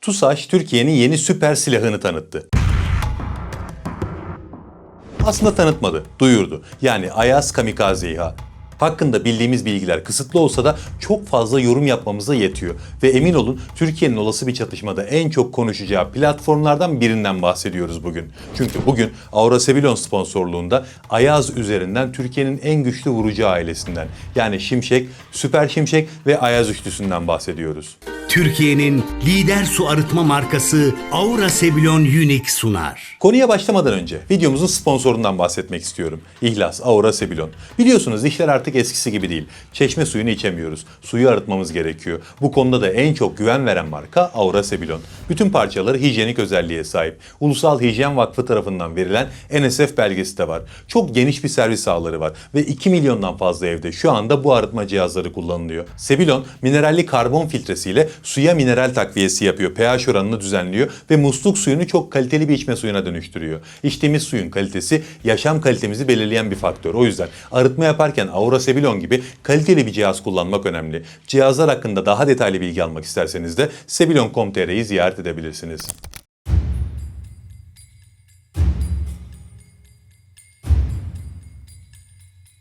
TUSAŞ, Türkiye'nin yeni süper silahını tanıttı. Aslında tanıtmadı, duyurdu. Yani Ayaz Kamikaze İHA. Hakkında bildiğimiz bilgiler kısıtlı olsa da çok fazla yorum yapmamıza yetiyor. Ve emin olun Türkiye'nin olası bir çatışmada en çok konuşacağı platformlardan birinden bahsediyoruz bugün. Çünkü bugün Aura Sebilon sponsorluğunda Ayaz üzerinden Türkiye'nin en güçlü vurucu ailesinden yani Şimşek, Süper Şimşek ve Ayaz üçlüsünden bahsediyoruz. Türkiye'nin lider su arıtma markası Aura Sebilon Unique sunar. Konuya başlamadan önce videomuzun sponsorundan bahsetmek istiyorum. İhlas, Aura Sebilon. Biliyorsunuz işler artık eskisi gibi değil. Çeşme suyunu içemiyoruz. Suyu arıtmamız gerekiyor. Bu konuda da en çok güven veren marka Aura Sebilon. Bütün parçaları hijyenik özelliğe sahip. Ulusal Hijyen Vakfı tarafından verilen NSF belgesi de var. Çok geniş bir servis ağları var ve 2 milyondan fazla evde şu anda bu arıtma cihazları kullanılıyor. Sebilon, mineralli karbon filtresiyle suya mineral takviyesi yapıyor, pH oranını düzenliyor ve musluk suyunu çok kaliteli bir içme suyuna dönüştürüyor. İçtiğimiz suyun kalitesi yaşam kalitemizi belirleyen bir faktör. O yüzden arıtma yaparken Aura Sebilon gibi kaliteli bir cihaz kullanmak önemli. Cihazlar hakkında daha detaylı bilgi almak isterseniz de sebilon.com.tr'yi ziyaret edebilirsiniz.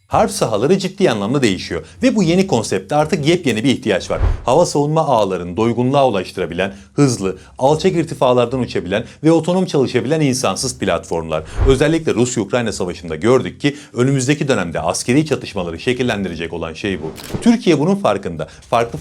Harp sahaları ciddi anlamda değişiyor ve bu yeni konseptte artık yepyeni bir ihtiyaç var. Hava savunma ağlarını doygunluğa ulaştırabilen, hızlı, alçak irtifalardan uçabilen ve otonom çalışabilen insansız platformlar. Özellikle Rusya-Ukrayna savaşında gördük ki önümüzdeki dönemde askeri çatışmaları şekillendirecek olan şey bu. Türkiye bunun farkında.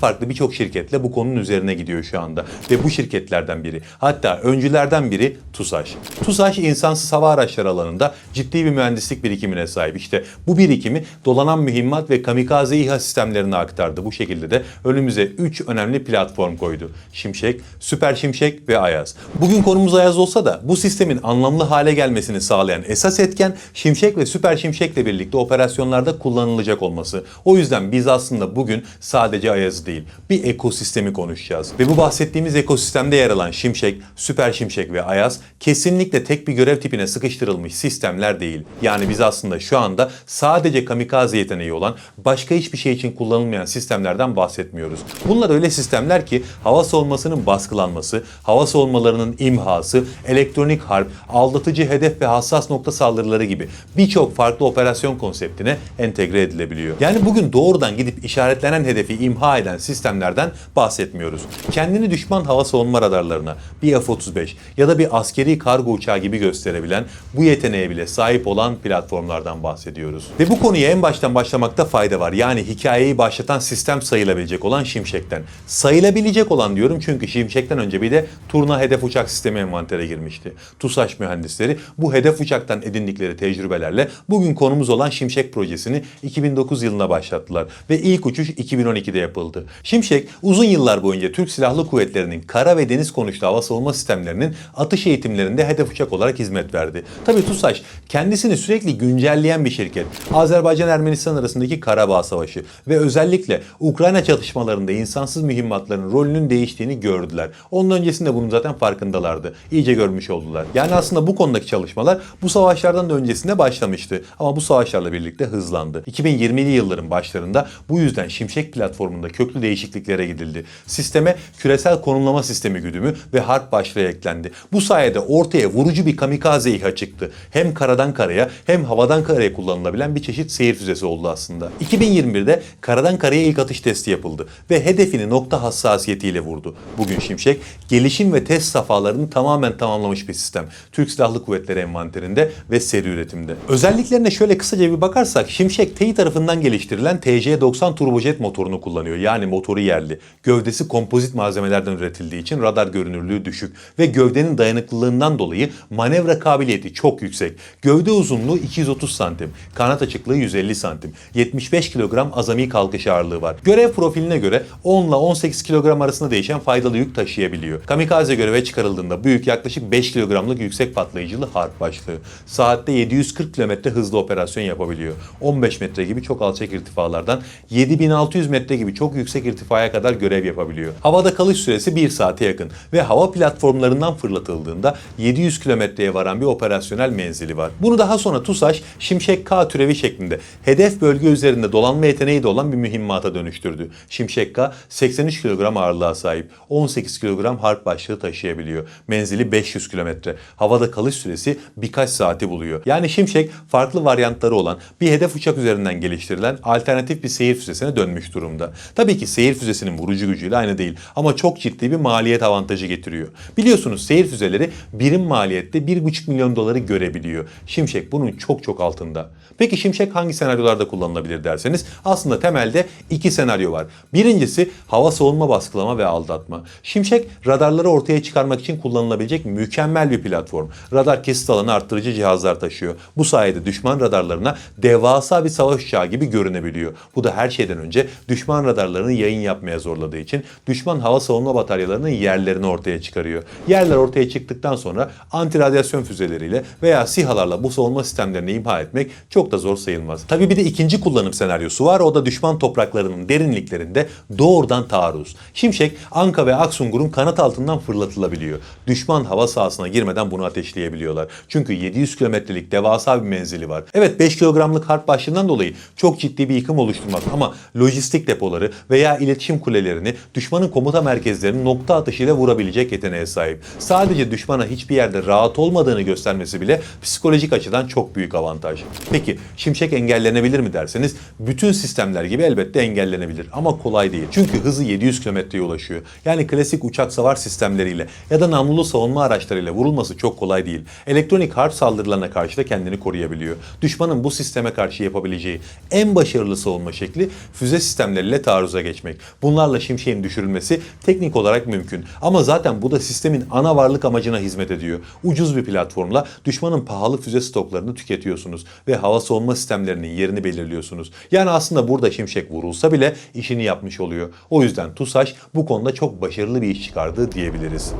Farklı birçok şirketle bu konunun üzerine gidiyor şu anda. Ve bu şirketlerden biri, hatta öncülerden biri TUSAŞ. TUSAŞ insansız hava araçları alanında ciddi bir mühendislik birikimine sahip. İşte bu birikimi dolanan mühimmat ve kamikaze İHA sistemlerine aktardı. Bu şekilde de önümüze 3 önemli platform koydu. Şimşek, Süper Şimşek ve Ayaz. Bugün konumuz Ayaz olsa da bu sistemin anlamlı hale gelmesini sağlayan esas etken Şimşek ve Süper Şimşek'le birlikte operasyonlarda kullanılacak olması. O yüzden biz aslında bugün sadece Ayaz'ı değil, bir ekosistemi konuşacağız. Ve bu bahsettiğimiz ekosistemde yer alan Şimşek, Süper Şimşek ve Ayaz kesinlikle tek bir görev tipine sıkıştırılmış sistemler değil. Yani biz aslında şu anda sadece kamikaze yeteneği olan başka hiçbir şey için kullanılmayan sistemlerden bahsetmiyoruz. Bunlar öyle sistemler ki hava savunmasının baskılanması, hava savunmalarının imhası, elektronik harp, aldatıcı hedef ve hassas nokta saldırıları gibi birçok farklı operasyon konseptine entegre edilebiliyor. Yani bugün doğrudan gidip işaretlenen hedefi imha eden sistemlerden bahsetmiyoruz. Kendini düşman hava savunma radarlarına bir F-35 ya da bir askeri kargo uçağı gibi gösterebilen bu yeteneğe bile sahip olan platformlardan bahsediyoruz. Ve bu konuya en baştan başlamakta fayda var. Yani hikayeyi başlatan sistem sayılabilecek olan Şimşek'ten. Sayılabilecek olan diyorum çünkü Şimşek'ten önce bir de Turna hedef uçak sistemi envantere girmişti. TUSAŞ mühendisleri bu hedef uçaktan edindikleri tecrübelerle bugün konumuz olan Şimşek projesini 2009 yılına başlattılar ve ilk uçuş 2012'de yapıldı. Şimşek uzun yıllar boyunca Türk Silahlı Kuvvetleri'nin kara ve deniz konuşlu hava savunma sistemlerinin atış eğitimlerinde hedef uçak olarak hizmet verdi. Tabii TUSAŞ kendisini sürekli güncelleyen bir şirket. Azerbaycan-Ermenistan arasındaki Karabağ Savaşı ve özellikle Ukrayna çatışmalarında insansız mühimmatların rolünün değiştiğini gördüler. Onun öncesinde bunun zaten farkındalardı. İyice görmüş oldular. Yani aslında bu konudaki çalışmalar bu savaşlardan da öncesinde başlamıştı. Ama bu savaşlarla birlikte hızlandı. 2020'li yılların başlarında bu yüzden Şimşek platformunda köklü değişikliklere gidildi. Sisteme küresel konumlama sistemi güdümü ve harp başlığı eklendi. Bu sayede ortaya vurucu bir kamikaze İHA çıktı. Hem karadan karaya hem havadan karaya kullanılabilen bir çeşit seyir füzesi oldu aslında. 2021'de karadan karaya ilk atış testi yapıldı ve hedefini nokta hassasiyetiyle vurdu. Bugün Şimşek, gelişim ve test safhalarını tamamen tamamlamış bir sistem. Türk Silahlı Kuvvetleri envanterinde ve seri üretimde. Özelliklerine şöyle kısaca bir bakarsak Şimşek, TEİ tarafından geliştirilen TC-90 turbojet motorunu kullanıyor. Yani motoru yerli. Gövdesi kompozit malzemelerden üretildiği için radar görünürlüğü düşük ve gövdenin dayanıklılığından dolayı manevra kabiliyeti çok yüksek. Gövde uzunluğu 230 santim, kanat açıklığı 150 santim, 75 kilogram azami kalkış ağırlığı var. Görev profiline göre 10 ile 18 kilogram arasında değişen faydalı yük taşıyabiliyor. Kamikaze göreve çıkarıldığında bu yük yaklaşık 5 kilogramlık yüksek patlayıcılı harp başlığı. Saatte 740 kilometre hızlı operasyon yapabiliyor. 15 metre gibi çok alçak irtifalardan 7600 metre gibi çok yüksek irtifaya kadar görev yapabiliyor. Havada kalış süresi 1 saate yakın ve hava platformlarından fırlatıldığında 700 kilometreye varan bir operasyonel menzili var. Bunu daha sonra TUSAŞ Şimşek K türevi şeklinde de hedef bölge üzerinde dolanma yeteneği de olan bir mühimmata dönüştürdü. Şimşek K 83 kilogram ağırlığa sahip, 18 kilogram harp başlığı taşıyabiliyor. Menzili 500 kilometre. Havada kalış süresi birkaç saati buluyor. Yani Şimşek farklı varyantları olan bir hedef uçak üzerinden geliştirilen alternatif bir seyir füzesine dönmüş durumda. Tabii ki seyir füzesinin vurucu gücüyle aynı değil ama çok ciddi bir maliyet avantajı getiriyor. Biliyorsunuz seyir füzeleri birim maliyette 1,5 milyon doları görebiliyor. Şimşek bunun çok altında. Peki Şimşek hangi senaryolarda kullanılabilir derseniz aslında temelde iki senaryo var. Birincisi hava savunma, baskılama ve aldatma. Şimşek radarları ortaya çıkarmak için kullanılabilecek mükemmel bir platform. Radar kesit alanı arttırıcı cihazlar taşıyor. Bu sayede düşman radarlarına devasa bir savaş uçağı gibi görünebiliyor. Bu da her şeyden önce düşman radarlarını yayın yapmaya zorladığı için düşman hava savunma bataryalarının yerlerini ortaya çıkarıyor. Yerler ortaya çıktıktan sonra anti radyasyon füzeleriyle veya SİHA'larla bu savunma sistemlerini imha etmek çok da zor sayılmaz. Tabii bir de ikinci kullanım senaryosu var. O da düşman topraklarının derinliklerinde doğrudan taarruz. Şimşek, Anka ve Aksungur'un kanat altından fırlatılabiliyor. Düşman hava sahasına girmeden bunu ateşleyebiliyorlar. Çünkü 700 kilometrelik devasa bir menzili var. Evet 5 kilogramlık harp başlığından dolayı çok ciddi bir yıkım oluşturmaz ama lojistik depoları veya iletişim kulelerini düşmanın komuta merkezlerinin nokta atışıyla vurabilecek yeteneğe sahip. Sadece düşmana hiçbir yerde rahat olmadığını göstermesi bile psikolojik açıdan çok büyük avantaj. Peki Şimşek engellenebilir mi derseniz bütün sistemler gibi elbette engellenebilir ama kolay değil. Çünkü hızı 700 kilometreye ulaşıyor. Yani klasik uçak savar sistemleriyle ya da namlulu savunma araçlarıyla vurulması çok kolay değil. Elektronik harp saldırılarına karşı da kendini koruyabiliyor. Düşmanın bu sisteme karşı yapabileceği en başarılı savunma şekli füze sistemleriyle taarruza geçmek. Bunlarla Şimşek'in düşürülmesi teknik olarak mümkün. Ama zaten bu da sistemin ana varlık amacına hizmet ediyor. Ucuz bir platformla düşmanın pahalı füze stoklarını tüketiyorsunuz ve hava savunma sistemlerinin yerini belirliyorsunuz. Yani aslında burada Şimşek vurulsa bile işini yapmış oluyor. O yüzden TUSAŞ bu konuda çok başarılı bir iş çıkardı diyebiliriz.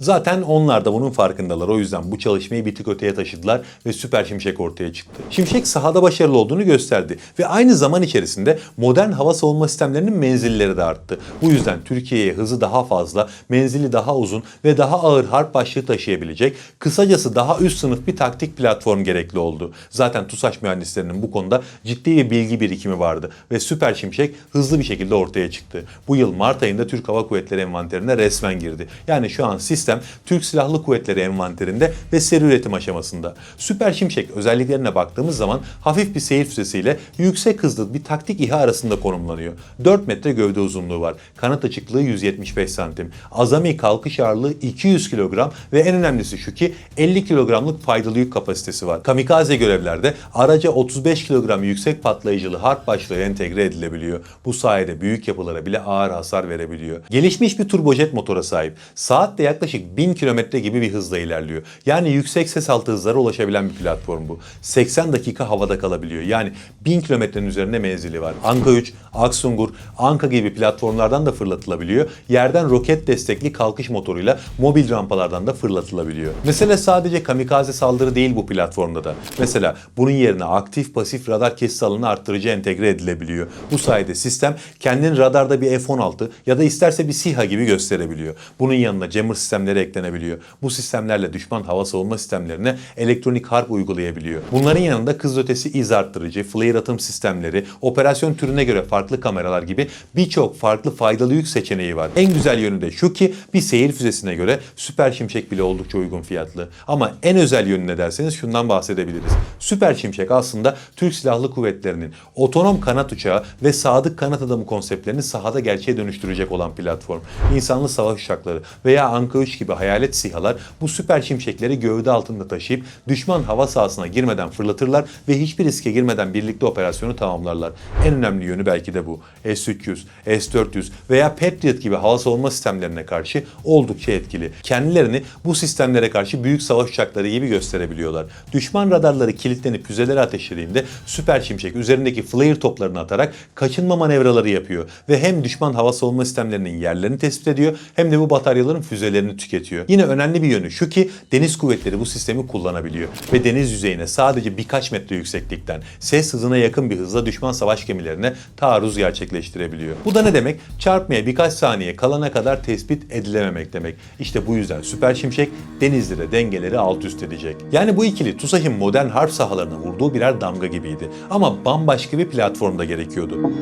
Zaten onlar da bunun farkındalar. O yüzden bu çalışmayı bir tık öteye taşıdılar ve Süper Şimşek ortaya çıktı. Şimşek sahada başarılı olduğunu gösterdi ve aynı zaman içerisinde modern hava savunma sistemlerinin menzilleri de arttı. Bu yüzden Türkiye'ye hızı daha fazla, menzili daha uzun ve daha ağır harp başlığı taşıyabilecek, kısacası daha üst sınıf bir taktik platform gerekli oldu. Zaten TUSAŞ mühendislerinin bu konuda ciddi bir bilgi birikimi vardı ve Süper Şimşek hızlı bir şekilde ortaya çıktı. Bu yıl Mart ayında Türk Hava Kuvvetleri envanterine resmen girdi. Yani şu an sistem Türk Silahlı Kuvvetleri envanterinde ve seri üretim aşamasında. Süper Şimşek özelliklerine baktığımız zaman hafif bir seyir füzesiyle yüksek hızlı bir taktik İHA arasında konumlanıyor. 4 metre gövde uzunluğu var. Kanat açıklığı 175 santim. Azami kalkış ağırlığı 200 kilogram ve en önemlisi şu ki 50 kilogramlık faydalı yük kapasitesi var. Kamikaze görevlerde araca 35 kilogram yüksek patlayıcılı harp başlığı entegre edilebiliyor. Bu sayede büyük yapılara bile ağır hasar verebiliyor. Gelişmiş bir turbojet motora sahip. Saatte yaklaşık 1000 kilometre gibi bir hızla ilerliyor. Yani yüksek ses altı hızlara ulaşabilen bir platform bu. 80 dakika havada kalabiliyor. Yani 1000 kilometrenin üzerinde menzili var. Anka 3, Aksungur, Anka gibi platformlardan da fırlatılabiliyor. Yerden roket destekli kalkış motoruyla mobil rampalardan da fırlatılabiliyor. Mesele sadece kamikaze saldırı değil bu platformda da. Mesela bunun yerine aktif pasif radar kesit alanı arttırıcı entegre edilebiliyor. Bu sayede sistem kendini radarda bir F-16 ya da isterse bir SİHA gibi gösterebiliyor. Bunun yanına jammer sistemleri eklenebiliyor. Bu sistemlerle düşman hava savunma sistemlerine elektronik harp uygulayabiliyor. Bunların yanında hız ötesi iz arttırıcı, flare atım sistemleri, operasyon türüne göre farklı kameralar gibi birçok farklı faydalı yük seçeneği var. En güzel yönü de şu ki bir seyir füzesine göre Süper Şimşek bile oldukça uygun fiyatlı. Ama en özel yönü ne derseniz şundan bahsedebiliriz. Süper Şimşek aslında Türk Silahlı Kuvvetleri'nin otonom kanat uçağı ve sadık kanat adamı konseptlerini sahada gerçeğe dönüştürecek olan platform. İnsanlı savaş uçakları veya Anka 3 gibi hayalet SİHA'lar bu Süper Şimşekleri gövde altında taşıyıp düşman hava sahasına girmeden fırlatırlar ve hiçbir riske girmeden birlikte operasyonu tamamlarlar. En önemli yönü belki de bu. S-300, S-400 veya Patriot gibi hava savunma sistemlerine karşı oldukça etkili. Kendilerini bu sistemlere karşı büyük savaş uçakları gibi gösterebiliyorlar. Düşman radarları kilitlenip füzeleri ateşlediğinde Süper Şimşek üzerindeki flare toplarını atarak kaçınma manevraları yapıyor ve hem düşman hava savunma sistemlerinin yerlerini tespit ediyor hem de bu bataryaların füzelerini tüketiyor. Yine önemli bir yönü şu ki deniz kuvvetleri bu sistemi kullanabiliyor ve deniz yüzeyine sadece birkaç metre yükseklikten ses hızına yakın bir hızla düşman savaş gemilerine taarruz taarruz gerçekleştirebiliyor. Bu da ne demek? Çarpmaya birkaç saniye kalana kadar tespit edilememek demek. İşte bu yüzden Süper Şimşek Denizli'de dengeleri alt üst edecek. Yani bu ikili TUSAŞ'ın modern harp sahalarına vurduğu birer damga gibiydi. Ama bambaşka bir platformda gerekiyordu.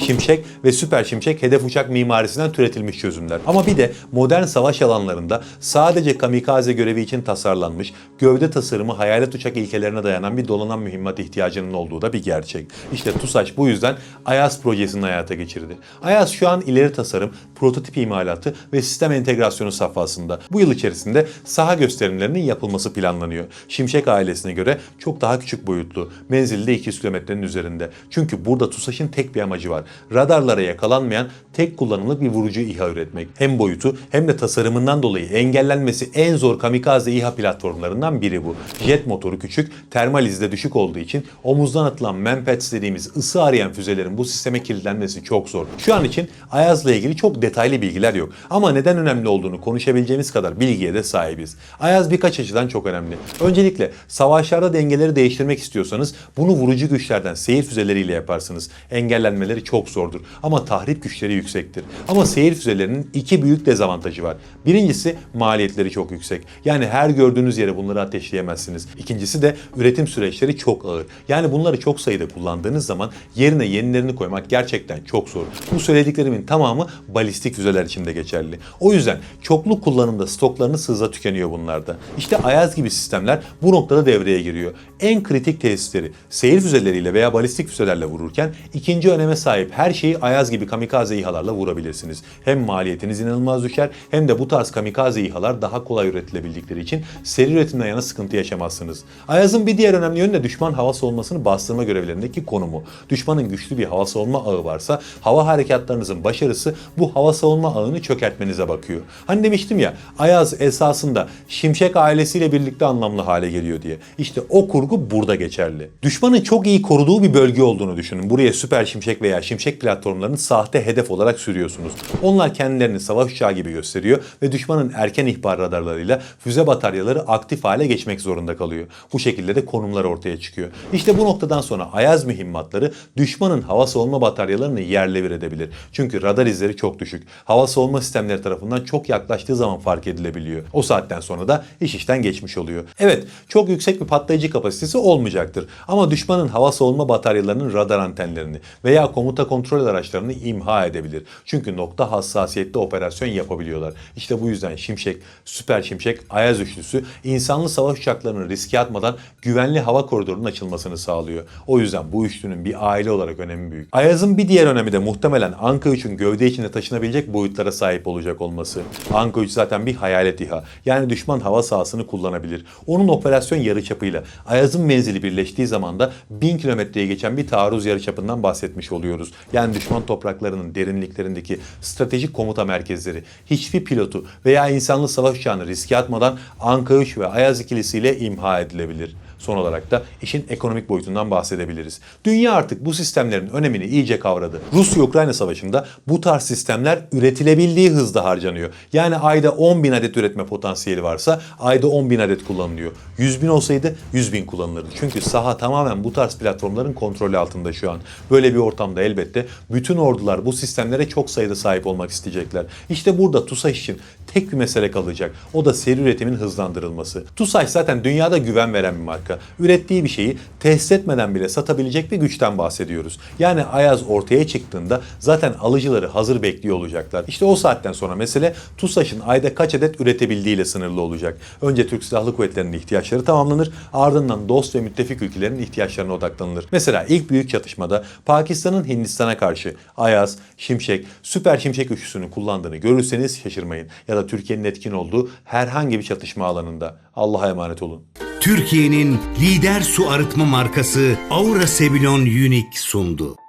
Şimşek ve Süper Şimşek hedef uçak mimarisinden türetilmiş çözümler. Ama bir de modern savaş alanlarında sadece kamikaze görevi için tasarlanmış, gövde tasarımı hayalet uçak ilkelerine dayanan bir dolanan mühimmat ihtiyacının olduğu da bir gerçek. İşte TUSAŞ bu yüzden Ayaz projesini hayata geçirdi. Ayaz şu an ileri tasarım, prototip imalatı ve sistem entegrasyonu safhasında. Bu yıl içerisinde saha gösterimlerinin yapılması planlanıyor. Şimşek ailesine göre çok daha küçük boyutlu, menzili de 200 kilometrenin üzerinde. Çünkü burada TUSAŞ'ın tek bir amacı var. Radarlara yakalanmayan tek kullanımlık bir vurucu İHA üretmek. Hem boyutu hem de tasarımından dolayı engellenmesi en zor kamikaze İHA platformlarından biri bu. Jet motoru küçük, termal izde düşük olduğu için omuzdan atılan Manpads dediğimiz ısı arayan füzelerin bu sisteme kilitlenmesi çok zor. Şu an için Ayaz'la ilgili çok detaylı bilgiler yok. Ama neden önemli olduğunu konuşabileceğimiz kadar bilgiye de sahibiz. Ayaz birkaç açıdan çok önemli. Öncelikle savaşlarda dengeleri değiştirmek istiyorsanız bunu vurucu güçlerden seyir füzeleriyle yaparsınız. Engellenmeleri çok zordur ama tahrip güçleri yüksektir. Ama seyir füzelerinin iki büyük dezavantajı var. Birincisi maliyetleri çok yüksek. Yani her gördüğünüz yere bunları ateşleyemezsiniz. İkincisi de üretim süreçleri çok ağır. Yani bunları çok sayıda kullandığınız zaman yerine yenilerini koymak gerçekten çok zor. Bu söylediklerimin tamamı balistik füzeler için de geçerli. O yüzden çoklu kullanımda stoklarınız hızla tükeniyor bunlarda. İşte Ayaz gibi sistemler bu noktada devreye giriyor. En kritik tesisleri seyir füzeleriyle veya balistik füzelerle vururken ikinci öneme sahip her şeyi Ayaz gibi kamikaze İHA'larla vurabilirsiniz. Hem maliyetiniz inanılmaz düşer hem de bu tarz kamikaze İHA'lar daha kolay üretilebildikleri için seri üretimden yana sıkıntı yaşamazsınız. Ayaz'ın bir diğer önemli yönü de düşman hava savunmasını bastırma görevlerindeki konumu. Düşmanın güçlü bir hava savunma ağı varsa hava harekatlarınızın başarısı bu hava savunma ağını çökertmenize bakıyor. Hani demiştim ya, Ayaz esasında Şimşek ailesiyle birlikte anlamlı hale geliyor diye. İşte o kurgu burada geçerli. Düşmanın çok iyi koruduğu bir bölge olduğunu düşünün. Buraya Süper Şimşek veya Şimşek platformlarını sahte hedef olarak sürüyorsunuz. Onlar kendilerini savaş uçağı gibi gösteriyor ve düşmanın erken ihbar radarlarıyla füze bataryaları aktif hale geçmek zorunda kalıyor. Bu şekilde de konumlar ortaya çıkıyor. İşte bu noktadan sonra Ayaz mühimmatları düşmanın hava savunma bataryalarını yerle bir edebilir. Çünkü radar izleri çok düşük. Hava savunma sistemleri tarafından çok yaklaştığı zaman fark edilebiliyor. O saatten sonra da iş işten geçmiş oluyor. Evet, çok yüksek bir patlayıcı kapasitesi olmayacaktır. Ama düşmanın hava savunma bataryalarının radar antenlerini veya komuta kontrol araçlarını imha edebilir. Çünkü nokta hassasiyette operasyon yapabiliyorlar. İşte bu yüzden Şimşek, Süper Şimşek, Ayaz üçlüsü insanlı savaş uçaklarını riske atmadan güvenli hava koridorunun açılmasını sağlıyor. O yüzden bu üçlünün bir aile olarak önemi büyük. Ayaz'ın bir diğer önemi de muhtemelen Anka 3'ün gövde içinde taşınabilecek boyutlara sahip olacak olması. Anka 3 zaten bir hayalet İHA. Yani düşman hava sahasını kullanabilir. Onun operasyon yarıçapıyla Ayaz'ın menzili birleştiği zaman da 1000 kilometreye geçen bir taarruz yarıçapından bahsetmiş oluyoruz. Yani düşman topraklarının derinliklerindeki stratejik komuta merkezleri hiçbir pilotu veya insanlı savaş uçağını riske atmadan Anka 3 ve Ayaz ikilisiyle imha edilebilir. Son olarak da işin ekonomik boyutundan bahsedebiliriz. Dünya artık bu sistemlerin önemini iyice kavradı. Rusya-Ukrayna savaşında bu tarz sistemler üretilebildiği hızda harcanıyor. Yani ayda 10.000 adet üretme potansiyeli varsa ayda 10.000 adet kullanılıyor. 100.000 olsaydı 100.000 kullanılırdı. Çünkü saha tamamen bu tarz platformların kontrolü altında şu an. Böyle bir ortamda elbette bütün ordular bu sistemlere çok sayıda sahip olmak isteyecekler. İşte burada TUSAŞ için tek bir mesele kalacak. O da seri üretimin hızlandırılması. TUSAŞ zaten dünyada güven veren bir marka. Ürettiği bir şeyi test etmeden bile satabilecek bir güçten bahsediyoruz. Yani Ayaz ortaya çıktığında zaten alıcıları hazır bekliyor olacaklar. İşte o saatten sonra mesele TUSAŞ'ın ayda kaç adet üretebildiğiyle sınırlı olacak. Önce Türk Silahlı Kuvvetleri'nin ihtiyaçları tamamlanır, ardından dost ve müttefik ülkelerin ihtiyaçlarına odaklanılır. Mesela ilk büyük çatışmada Pakistan'ın Hindistan'a karşı Ayaz, Şimşek, Süper Şimşek üçlüsünü kullandığını görürseniz şaşırmayın. Ya da Türkiye'nin etkin olduğu herhangi bir çatışma alanında. Allah'a emanet olun. Türkiye'nin lider su arıtma markası Aura Sebilon Unique sundu.